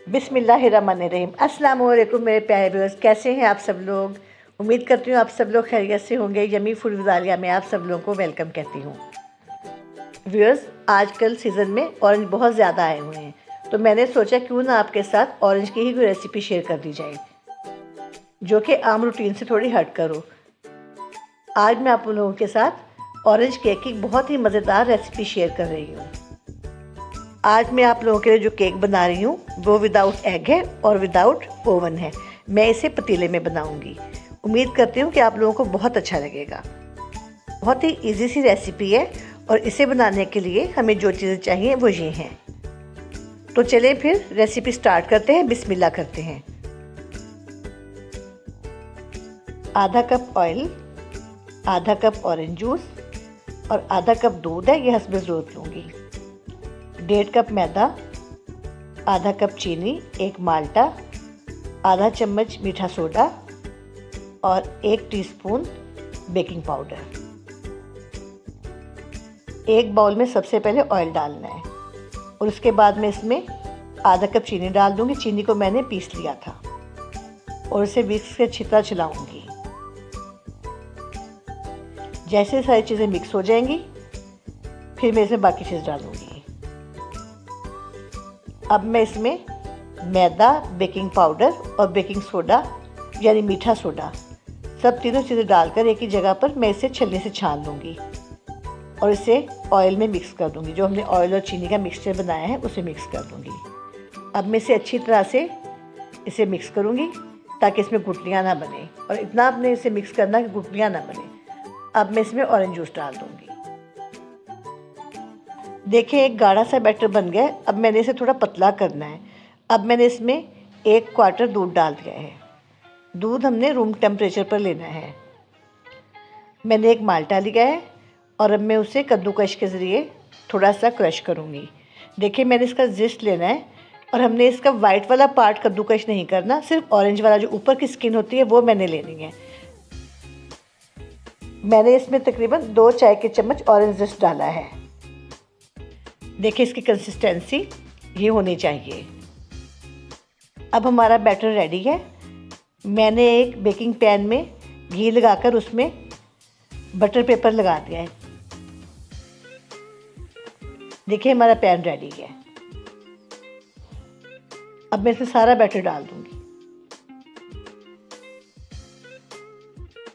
बिस्मिल्लाहिर्रहमानिर्रहीम। अस्सलाम वालेकुम मेरे प्यारे व्यूअर्स, कैसे हैं आप सब लोग। उम्मीद करती हूँ आप सब लोग खैरियत से होंगे। यमी फूड विद आलिया में आप सब लोगों को वेलकम कहती हूँ। व्यूअर्स, आजकल सीज़न में ऑरेंज बहुत ज़्यादा आए हुए हैं, तो मैंने सोचा क्यों ना आपके साथ ऑरेंज की ही कोई रेसिपी शेयर कर दी जाए जो कि आम रूटीन से थोड़ी हट करो। आज मैं आप लोगों के साथ ऑरेंज केक की बहुत ही मज़ेदार रेसिपी शेयर कर रही हूँ। आज मैं आप लोगों के लिए जो केक बना रही हूँ वो विदाउट एग है और विदाउट ओवन है। मैं इसे पतीले में बनाऊँगी। उम्मीद करती हूँ कि आप लोगों को बहुत अच्छा लगेगा। बहुत ही इजी सी रेसिपी है और इसे बनाने के लिए हमें जो चीज़ें चाहिए वो ये हैं। तो चलें फिर रेसिपी स्टार्ट करते हैं। बिस्मिल्लाह करते हैं। आधा कप ऑयल, आधा कप ऑरेंज जूस और आधा कप दूध है, ये हस्ब ज़रूरत लूँगी। 1.5 कप मैदा, आधा कप चीनी, 1 माल्टा, आधा चम्मच मीठा सोडा और 1 टीस्पून बेकिंग पाउडर। एक बाउल में सबसे पहले ऑयल डालना है और उसके बाद में इसमें आधा कप चीनी डाल दूंगी। चीनी को मैंने पीस लिया था और इसे विस्क से अच्छी तरह चलाऊंगी। जैसे सारी चीज़ें मिक्स हो जाएंगी फिर मैं इसमें बाकी चीज़ डालूंगी। अब मैं इसमें मैदा, बेकिंग पाउडर और बेकिंग सोडा यानी मीठा सोडा, सब तीनों चीज़ें डालकर एक ही जगह पर मैं इसे छलनी से छान लूँगी और इसे ऑयल में मिक्स कर दूँगी। जो हमने ऑयल और चीनी का मिक्सचर बनाया है उसे मिक्स कर दूँगी। अब मैं इसे अच्छी तरह से इसे मिक्स करूँगी ताकि इसमें गुठलियाँ ना बने, और इतना आपने इसे मिक्स करना कि गुठलियाँ ना बने। अब मैं इसमें ऑरेंज जूस डाल दूँगी। देखिए एक गाढ़ा सा बैटर बन गया है। अब मैंने इसे थोड़ा पतला करना है। अब मैंने इसमें 1 क्वार्टर दूध डाल दिया है। दूध हमने रूम टेम्परेचर पर लेना है। मैंने 1 माल्टा लिया है और अब मैं उसे कद्दूकश के ज़रिए थोड़ा सा क्रश करूँगी। देखिए मैंने इसका जिस्ट लेना है और हमने इसका वाइट वाला पार्ट कद्दूकश नहीं करना, सिर्फ ऑरेंज वाला जो ऊपर की स्किन होती है वो मैंने लेनी है। मैंने इसमें तकरीबन 2 चाय के चम्मच ऑरेंज जिस्ट डाला है। देखिए इसकी कंसिस्टेंसी ये होनी चाहिए। अब हमारा बैटर रेडी है। मैंने एक बेकिंग पैन में घी लगाकर उसमें बटर पेपर लगा दिया है। देखिए हमारा पैन रेडी है। अब मैं इसमें सारा बैटर डाल दूंगी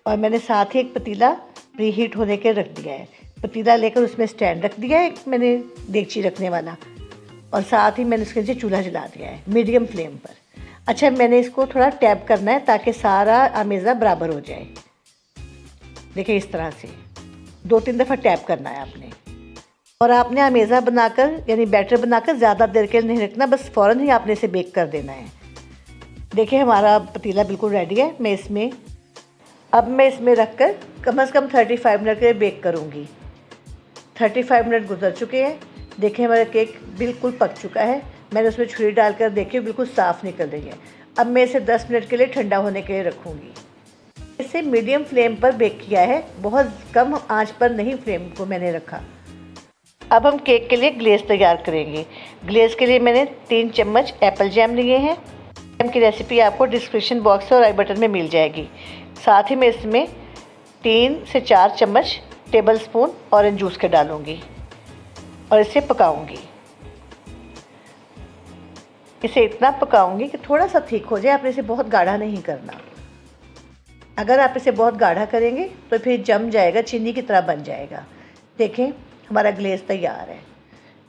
और मैंने साथ ही एक पतीला प्रीहीट होने के रख दिया है। पतीला लेकर उसमें स्टैंड रख दिया है, मैंने देगची रखने वाला, और साथ ही मैंने उसके नीचे चूल्हा जला दिया है मीडियम फ्लेम पर। अच्छा, मैंने इसको थोड़ा टैप करना है ताकि सारा आमेज़ा बराबर हो जाए। देखिए इस तरह से 2-3 दफ़ा टैप करना है आपने। और आपने आमेज़ा बनाकर यानी बैटर बनाकर ज़्यादा देर के लिए नहीं रखना, बस फ़ौरन ही आपने इसे बेक कर देना है। देखिए हमारा पतीला बिल्कुल रेडी है। अब मैं इसमें रखकर कम से कम 35 मिनट के लिए बेक करूँगी। 35 मिनट गुजर चुके हैं। देखिए हमारा केक बिल्कुल पक चुका है। मैंने उसमें छुरी डालकर देखिए बिल्कुल साफ़ निकल रही है। अब मैं इसे 10 मिनट के लिए ठंडा होने के लिए रखूँगी। इसे मीडियम फ्लेम पर बेक किया है, बहुत कम आंच पर नहीं फ्लेम को मैंने रखा। अब हम केक के लिए ग्लेज़ तैयार करेंगे। ग्लेज़ के लिए मैंने 3 चम्मच एप्पल जैम लिए हैं। जैम की रेसिपी आपको डिस्क्रिप्शन बॉक्स और आई बटन में मिल जाएगी। साथ ही मैं इसमें 3 से 4 चम्मच टेबल स्पून ऑरेंज जूस के डालूँगी और इसे पकाऊँगी। इसे इतना पकाऊँगी कि थोड़ा सा थिक हो जाए। आपने इसे बहुत गाढ़ा नहीं करना। अगर आप इसे बहुत गाढ़ा करेंगे तो फिर जम जाएगा, चीनी की तरह बन जाएगा। देखें हमारा ग्लेज़ तैयार है।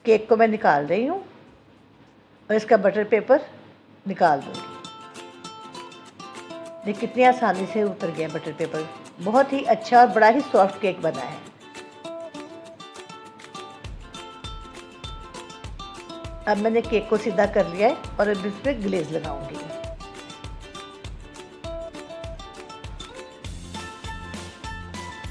केक को मैं निकाल रही हूँ और इसका बटर पेपर निकाल दूँगी। देखिए कितनी आसानी से उतर गया बटर पेपर। बहुत ही अच्छा और बड़ा ही सॉफ्ट केक बना है। अब मैंने केक को सीधा कर लिया है और अब इस पर ग्लेज़ लगाऊंगी।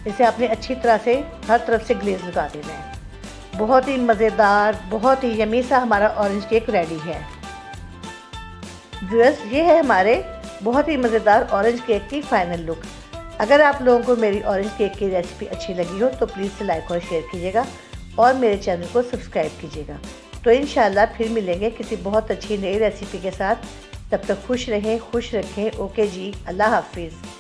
इसे आपने अच्छी तरह से हर तरफ से ग्लेज़ लगा देना है। बहुत ही मज़ेदार, बहुत ही यमी सा हमारा ऑरेंज केक रेडी है। व्यूअर्स, ये है हमारे बहुत ही मज़ेदार ऑरेंज केक की फाइनल लुक। अगर आप लोगों को मेरी ऑरेंज केक की रेसिपी अच्छी लगी हो तो प्लीज़ लाइक और शेयर कीजिएगा और मेरे चैनल को सब्सक्राइब कीजिएगा। तो इंशाल्लाह फिर मिलेंगे किसी बहुत अच्छी नई रेसिपी के साथ। तब तक खुश रहें, खुश रखें। ओके जी, अल्लाह हाफिज़।